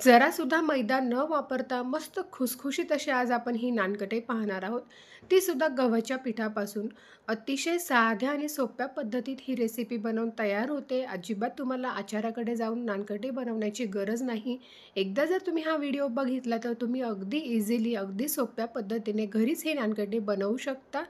जरासुद्धा मैदा न वापरता मस्त खुसखुशीत अशी आज आपण ही नानकटे पाहणार आहोत. ती सुद्धा गव्हाच्या पिठापासून. अतिशय साध्या आणि सोप्या पद्धतीत ही रेसिपी बनवून तयार होते. अजिबात तुम्हाला आचाऱ्याकडे जाऊन नानकटे बनवण्याची गरज नाही. एकदा जर तुम्ही हा व्हिडिओ बघितला तर तुम्ही अगदी इझिली, अगदी सोप्या पद्धतीने घरीच हे नानकटे बनवू शकता.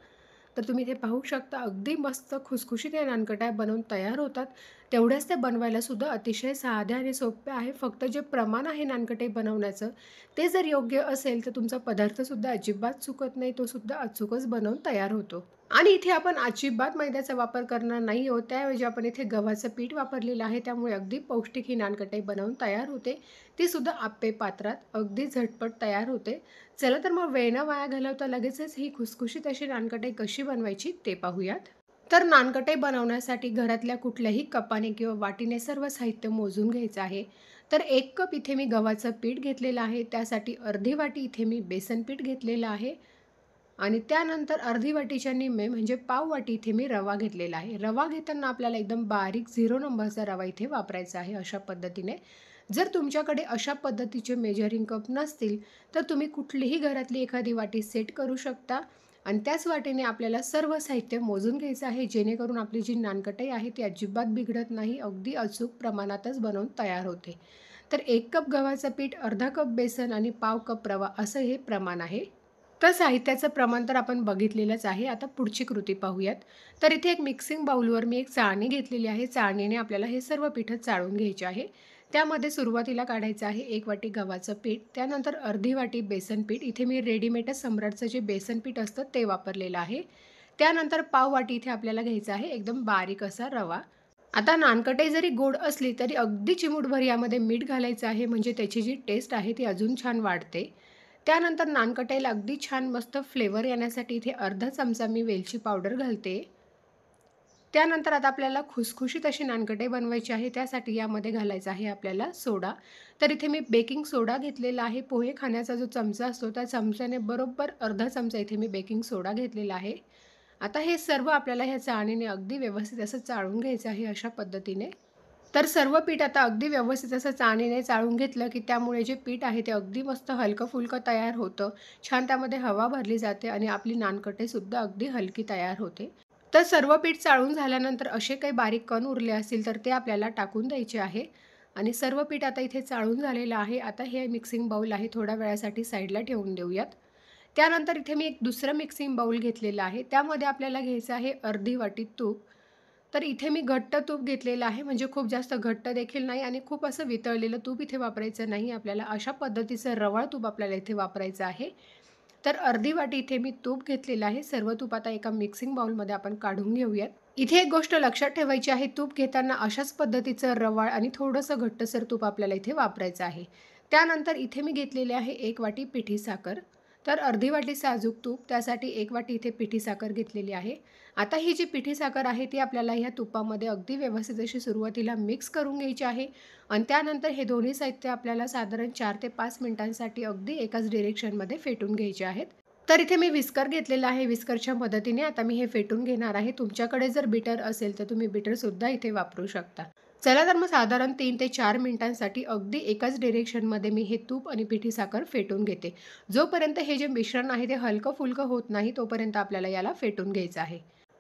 तर तुम्ही इथे पाहू शकता अगदी मस्त खुसखुशीत या नानकट्या बनवून तयार होतात. तेवढ्याच ते बनवायला सुद्धा अतिशय साध्या आणि सोप्या आहे. फक्त जे प्रमाण आहे नानकटे बनवण्याचं ते जर योग्य असेल तर तुमचा पदार्थसुद्धा अजिबात चुकत नाही. तो सुद्धा अचूकच बनवून तयार होतो. आणि इथे आपण अजिबात मैद्याचा वापर करणार नाही आहोत. त्याऐवजी आपण इथे गव्हाचं पीठ वापरलेलं आहे. त्यामुळे अगदी पौष्टिक ही नानकटे बनवून तयार होते. ती सुद्धा आप्पे पात्रात अगदी झटपट तयार होते. चला तर मग वेळ न वाया घालवता लगेचच ही खुसखुशीत अशी नानकटे कशी बनवायची ते पाहूयात. तर नानकटे बनवण्यासाठी घरातल्या कुठल्याही कपाने किंवा वाटीने सर्व साहित्य मोजून घ्यायचं आहे. तर 1 कप इथे मी गव्हाचं पीठ घेतलेलं आहे. त्यासाठी अर्धी वाटी इथे मी बेसन पीठ घेतलेलं आहे. आणि त्यानंतर अर्धी वाटीच्या निम्मे म्हणजे पाव वाटी इथे मी रवा घेतलेला आहे. रवा घेताना आपल्याला एकदम बारीक 0 नंबरचा रवा इथे वापरायचा आहे अशा पद्धतीने. जर तुमच्याकडे अशा पद्धतीचे मेजरिंग कप नसतील तर तुम्ही कुठलीही घरातली एखादी वाटी सेट करू शकता. आणि त्याच वाटीने आपल्याला सर्व साहित्य मोजून घ्यायचं आहे, जेणेकरून आपली जी नानकटाई आहे ती अजिबात बिघडत नाही, अगदी अचूक प्रमाणातच बनवून तयार होते. तर 1 कप गव्हाचं पीठ, अर्धा कप बेसन आणि पाव कप रवा असं हे प्रमाण आहे. तर साहित्याचं प्रमाण तर आपण बघितलेलंच आहे. आता पुढची कृती पाहूयात. तर इथे एक मिक्सिंग बाउलवर मी एक चाळणी घेतलेली आहे. चाळणीने आपल्याला हे सर्व पीठ चाळून घ्यायचे आहे. त्यामध्ये सुरुवातीला काढायचं आहे 1 वाटी गव्हाचं पीठ, त्यानंतर अर्धी वाटी बेसन पीठ. इथे मी रेडीमेडच सम्राटचं जे बेसन पीठ असतं ते वापरलेलं आहे. त्यानंतर पाव वाटी इथे आपल्याला घ्यायचा आहे एकदम बारीक असा रवा. आता नानकटे जरी गोड असली तरी अगदी चिमूटभर यामध्ये मीठ घालायचं आहे, म्हणजे त्याची जी टेस्ट आहे ती अजून छान वाढते. त्यानंतर नानकटाईला अगदी छान मस्त फ्लेवर येण्यासाठी इथे अर्धा चमचा मी वेलची पावडर घालते. त्यानंतर आता आपल्याला खुसखुशीत अशी नानकटे बनवायची आहे. त्यासाठी यामध्ये घालायचा आहे आपल्याला सोडा. तर इथे मी बेकिंग सोडा घेतलेला आहे. पोहे खाण्याचा जो चमचा असतो त्या चमच्याने बरोबर अर्धा चमचा इथे मी बेकिंग सोडा घेतलेला आहे. आता हे सर्व आपल्याला ह्या चाळणीने अगदी व्यवस्थित असं चाळून घ्यायचं आहे अशा पद्धतीने. तर सर्व पीठ आता अगदी व्यवस्थित असं चाळणीने चाळून घेतलं की त्यामुळे जे पीठ आहे ते अगदी मस्त हलकं-फुलकं तयार होतं. छान त्यामध्ये हवा भरली जाते आणि आपली नानकटेसुद्धा अगदी हलकी तयार होते. तर सर्व पीठ चाळून झाल्यानंतर असे काही बारीक कण उरले असतील तर ते आपल्याला टाकून द्यायचे आहे. आणि सर्व पीठ आता इथे चाळून झालेलं आहे. आता हे मिक्सिंग बाउल आहे थोड्या वेळासाठी साईडला ठेवून देऊयात. त्यानंतर इथे मी एक दुसरं मिक्सिंग बाउल घेतलेलं आहे. त्यामध्ये आपल्याला घ्यायचं आहे अर्धी वाटी तूप. तर इथे मी घट्ट तूप घेतलेलं आहे, म्हणजे खूप जास्त घट्ट देखील नाही आणि खूप असं वितळलेलं तूप इथे वापरायचं नाही आपल्याला. अशा पद्धतीचं रवाळ तूप आपल्याला इथे वापरायचं आहे. तर अर्धी वाटी इथे मी तूप घेतलेलं आहे. सर्व तूप आता एका मिक्सिंग बाउलमध्ये आपण काढून घेऊयात. इथे एक गोष्ट लक्षात ठेवायची आहे, तूप घेताना अशाच पद्धतीचं रवाळ आणि थोडंसं घट्टसर तूप आपल्याला इथे वापरायचं आहे. त्यानंतर इथे मी घेतलेली आहे 1 वाटी पिठी साखर. तर अर्धी वाटी साजूक तूप, त्यासाठी 1 वाटी इथे पिठी साखर घेतलेली आहे. आता ही जी पिठी साखर आहे ती आपल्याला ह्या तुपामध्ये अगदी व्यवस्थित अशी सुरुवातीला मिक्स करून घ्यायची आहे. आणि त्यानंतर हे दोन्ही साहित्य आपल्याला साधारण 4 ते 5 मिनिटांसाठी अगदी एकाच डिरेक्शनमध्ये फेटून घ्यायचे आहेत. तर इथे मी विस्कर घेतलेला आहे. विस्करच्या मदतीने आता मी हे फेटून घेणार आहे. तुमच्याकडे जर बीटर असेल तर तुम्ही बीटरसुद्धा इथे वापरू शकता. चला तर मग साधारण 3 ते 4 मिनिटांसाठी अगदी एकाच डिरेक्शनमध्ये मी हे तूप आणि पिठी साखर फेटून घेते. जोपर्यंत हे जे मिश्रण आहे ते हलकं-फुलकं होत नाही तोपर्यंत आपल्याला याला फेटून घ्यायचं आहे.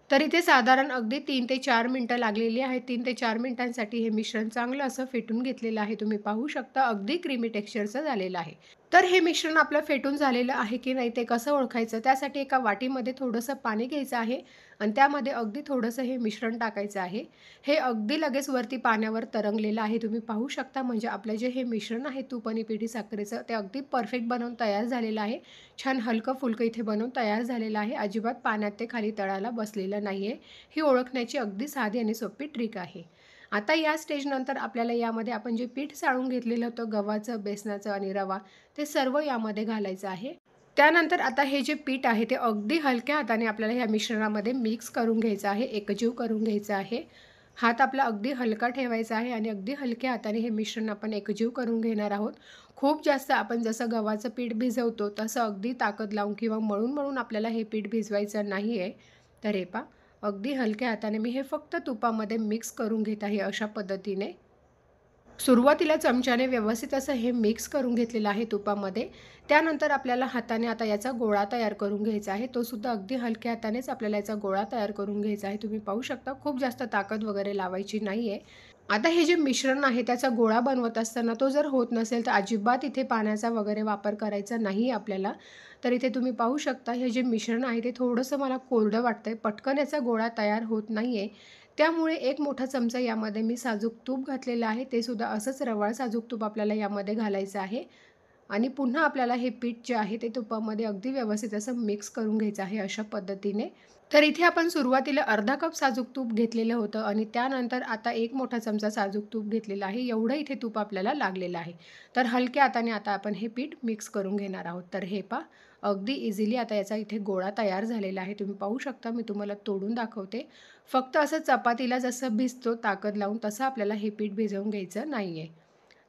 तर इथे साधारण अगदी 3 ते 4 मिनिटं लागलेली आहेत. 3 ते 4 मिनिटांसाठी हे मिश्रण चांगलं असं फेटून घेतलेलं आहे. तुम्ही पाहू शकता अगदी क्रीमी टेक्स्चरचं झालेलं आहे. तर हे मिश्रण आपलं फेटून झालेलं आहे की नाही ते कसं ओळखायचं, त्यासाठी एका वाटीमध्ये थोडंसं पाणी घ्यायचं आहे आणि त्यामध्ये अगदी थोडंसं हे मिश्रण टाकायचं आहे. हे अगदी लगेच वरती पाण्यावर तरंगलेलं आहे. तुम्ही पाहू शकता, म्हणजे आपलं जे हे मिश्रण आहे तूप आणि पिठी साखरेचं ते अगदी परफेक्ट बनवून तयार झालेलं आहे. छान हलकं-फुलकं इथे बनवून तयार झालेलं आहे. अजिबात पाण्यात ते खाली तळाला बसलेलं नाही आहे. ही ओळखण्याची अगदी साधी आणि सोपी ट्रिक आहे. आता या स्टेजनंतर आपल्याला यामध्ये आपण जे पीठ चाळून घेतलेलं होतं गव्हाचं, बेसनाचं आणि रवा, ते सर्व यामध्ये घालायचं आहे. त्यानंतर आता हे जे पीठ आहे ते अगदी हलक्या हाताने आपल्याला ह्या मिश्रणामध्ये मिक्स करून घ्यायचं आहे, एकजीव करून घ्यायचं आहे. हात आपला अगदी हलका ठेवायचा आहे आणि अगदी हलक्या हाताने हे मिश्रण आपण एकजीव करून घेणार आहोत. खूप जास्त आपण जसं गव्हाचं पीठ भिजवतो तसं अगदी ताकद लावून किंवा मळून आपल्याला हे पीठ भिजवायचं नाही आहे. तर हे पहा, अगदी हलक्या हाताने मी हे फक्त तुपामध्ये मिक्स करून घेत आहे अशा पद्धतीने. सुरुवातीला चमच्याने व्यवस्थित असं हे मिक्स करून घेतलेलं आहे तुपामध्ये. त्यानंतर आपल्याला हाताने आता याचा गोळा तयार करून घ्यायचा आहे. तो सुद्धा अगदी हलक्या हातानेच आपल्याला याचा गोळा तयार करून घ्यायचा आहे. तुम्ही पाहू शकता खूप जास्त ताकद वगैरे लावायची नाही आहे. आता हे जे मिश्रण आहे त्याचा गोळा बनवत असताना तो जर होत नसेल तर अजिबात इथे पाण्याचा वगैरे वापर करायचा नाही आपल्याला. तर इथे तुम्ही पाहू शकता हे जे मिश्रण आहे ते थोडंसं मला कोरडं वाटतंय. पटकन याचा गोळा तयार होत नाही आहे. त्यामुळे एक मोठा चमचा यामध्ये मी साजूक तूप घातलेलं आहे. ते सुद्धा असंच रवाळ साजूक तूप आपल्याला यामध्ये घालायचं आहे. आणि पुन्हा आपल्याला हे पीठ जे आहे ते तुपामध्ये अगदी व्यवस्थित असं मिक्स करून घ्यायचं आहे अशा पद्धतीने. तर इथे आपण सुरुवातीला अर्धा कप साजूक तूप घेतलेलं होतं आणि त्यानंतर आता एक मोठा चमचा साजूक तूप घेतलेला आहे. एवढं इथे तूप आपल्याला लागलेलं आहे. तर हलक्या हाताने आता आपण हे पीठ मिक्स करून घेणार आहोत. तर हे पहा अगदी इझिली आता याचा इथे गोळा तयार झालेला आहे. तुम्ही पाहू शकता मी तुम्हाला तोडून दाखवते. फक्त असं चपातीला जसं भिजतो ताकद लावून तसं आपल्याला हे पीठ भिजवून घ्यायचं नाही आहे.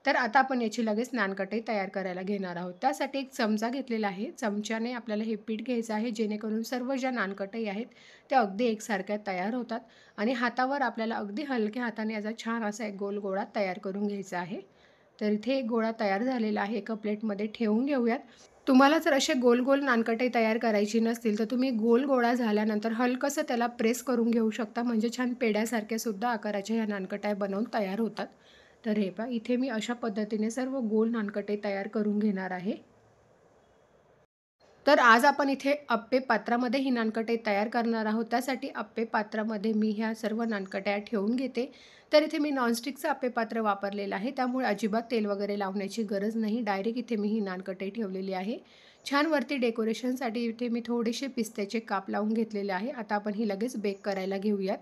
तर आता आपण याची लगेच नानकटई तयार करायला घेणार आहोत. त्यासाठी एक चमचा घेतलेला आहे. चमच्याने आपल्याला हे पीठ घ्यायचं आहे जेणेकरून सर्व ज्या नानकटई आहेत त्या अगदी एकसारख्या तयार होतात आणि हातावर आपल्याला अगदी हलक्या हाताने याचा छान असा एक गोल गोळा तयार करून घ्यायचा आहे. तर इथे एक गोळा तयार झालेला आहे. एका प्लेटमध्ये ठेवून घेऊयात. तुम्हाला जर असे गोल गोल नानकटे तयार करायची नसतील तर तुम्ही गोल गोळा झाल्यानंतर हलकंसं त्याला प्रेस करून घेऊ शकता. म्हणजे छान पेढ्यासारख्या सुद्धा आकाराच्या ह्या नानकट्या बनवून तयार होतात. तर हे पहा इथे मी अशा पद्धतीने सर्व गोल नानकटे तयार करून घेणार आहे. तर आज आपण इथे अप्पे पात्रामध्ये ही नानकटे तयार करणार आहोत. त्यासाठी अप्पे पात्रामध्ये मी ह्या सर्व नानकट्या ठेवून घेते. तर इथे मी नॉनस्टिकचं अप्पे पात्र वापरलेलं आहे. त्यामुळे अजिबात तेल वगैरे लावण्याची गरज नाही. डायरेक्ट इथे मी ही नानकटे ठेवलेली आहे. छान वरती डेकोरेशनसाठी इथे मी थोडेसे पिस्त्याचे काप लावून घेतलेले आहे. आता आपण ही लगेच बेक करायला घेऊयात.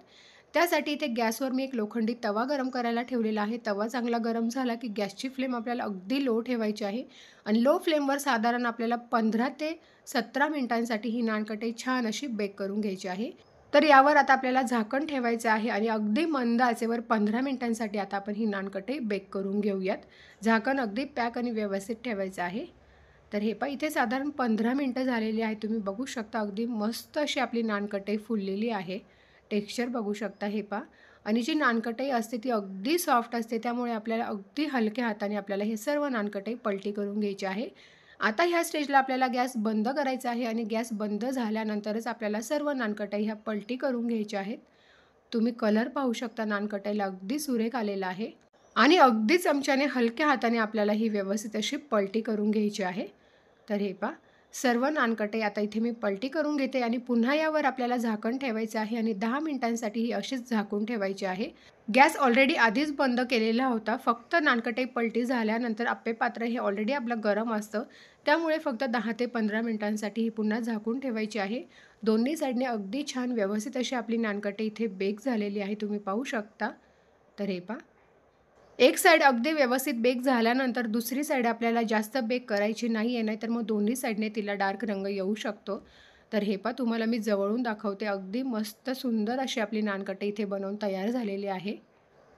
त्यासाठी इथे गॅसवर मी एक लोखंडी तवा गरम करायला ठेवलेला आहे. तवा चांगला गरम झाला की गॅसची फ्लेम आपल्याला अगदी लो ठेवायची आहे आणि लो फ्लेमवर साधारण आपल्याला 15 ते 17 मिनिटांसाठी ही नानकटे छान अशी बेक करून घ्यायची आहे. तर यावर आता आपल्याला झाकण ठेवायचं आहे आणि अगदी मंद आचेवर 15 मिनिटांसाठी आता आपण ही नानकटे बेक करून घेऊयात. झाकण अगदी पॅक आणि व्यवस्थित ठेवायचं आहे. तर हे पहा इथे साधारण 15 मिनिटं झालेली आहे. तुम्ही बघू शकता अगदी मस्त अशी आपली नानकटे फुललेली आहे. टेक्स्चर बघू शकता हे पहा आणि जी नानकटई असते ती अगदी सॉफ्ट असते. त्यामुळे आपल्याला अगदी हलक्या हाताने आपल्याला हे सर्व नानकटई पलटी करून घ्यायची आहे. आता ह्या स्टेजला आपल्याला गॅस बंद करायचा आहे आणि गॅस बंद झाल्यानंतरच आपल्याला सर्व नानकटई ह्या पलटी करून घ्यायच्या आहेत. तुम्ही कलर पाहू शकता नानकटाईला अगदी सुरेख आलेला आहे आणि अगदी चमच्याने हलक्या हाताने आपल्याला ही व्यवस्थित अशी पलटी करून घ्यायची आहे. तर हे पहा सर्व नानकटे आता इथे मी पलटी करून घेते आणि पुन्हा यावर आपल्याला झाकण ठेवायचं आहे आणि 10 मिनिटांसाठी ही अशीच झाकून ठेवायची आहे. गॅस ऑलरेडी आधीच बंद केलेला होता. फक्त नानकटे पलटी झाल्यानंतर अप्पे पात्र हे ऑलरेडी आपलं गरम असतं. त्यामुळे फक्त 10 ते 15 मिनिटांसाठी ही पुन्हा झाकून ठेवायची आहे. दोन्ही साईडने अगदी छान व्यवस्थित अशी आपली नानकटे इथे बेक झालेली आहे. तुम्ही पाहू शकता. तर हे पहा एक साईड अगदी व्यवस्थित बेक झाल्यानंतर दुसरी साईड आपल्याला जास्त बेक करायची नाही आहे. नाहीतर मग दोन्ही साईडने तिला डार्क रंग येऊ शकतो. तर हे पहा तुम्हाला मी जवळून दाखवते. अगदी मस्त सुंदर अशी आपली नानकटे इथे बनवून तयार झालेली आहे.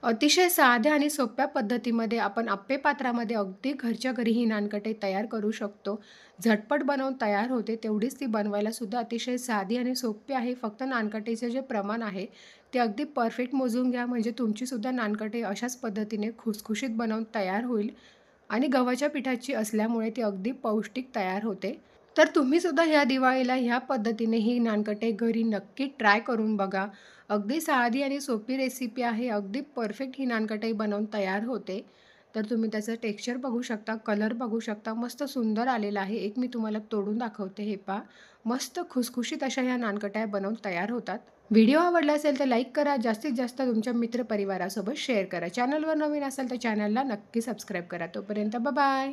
अतिशय साध्या आणि सोप्या पद्धतीमध्ये आपण अप्पे पात्रामध्ये अगदी घरच्या घरी ही नानकटे तयार करू शकतो. झटपट बनवून तयार होते. तेवढीच ती बनवायला सुद्धा अतिशय साधी आणि सोपी आहे. फक्त नानकटेचं जे प्रमाण आहे ते अगदी परफेक्ट मोजून घ्या. म्हणजे तुमचीसुद्धा नानकटे अशाच पद्धतीने खुसखुशीत बनवून तयार होईल आणि गव्हाच्या पिठाची असल्यामुळे ती अगदी पौष्टिक तयार होते. तर तुम्हीसुद्धा ह्या दिवाळीला ह्या पद्धतीने ही नानकटे घरी नक्की ट्राय करून बघा. अगदी साधी आणि सोपी रेसिपी आहे. अगदी परफेक्ट ही नानकटाई बनवून तयार होते. तर तुम्ही त्याचं टेक्स्चर बघू शकता, कलर बघू शकता. मस्त सुंदर आलेला आहे. एक मी तुम्हाला तोडून दाखवते. हे पहा मस्त खुसखुशीत अशा ह्या नानकट्या बनवून तयार होतात. व्हिडिओ आवडला असेल तर लाईक करा. जास्तीत जास्त तुमच्या मित्रपरिवारासोबत शेअर करा. चॅनलवर नवीन असाल तर चॅनलला नक्की सबस्क्राईब करा. तोपर्यंत बाय.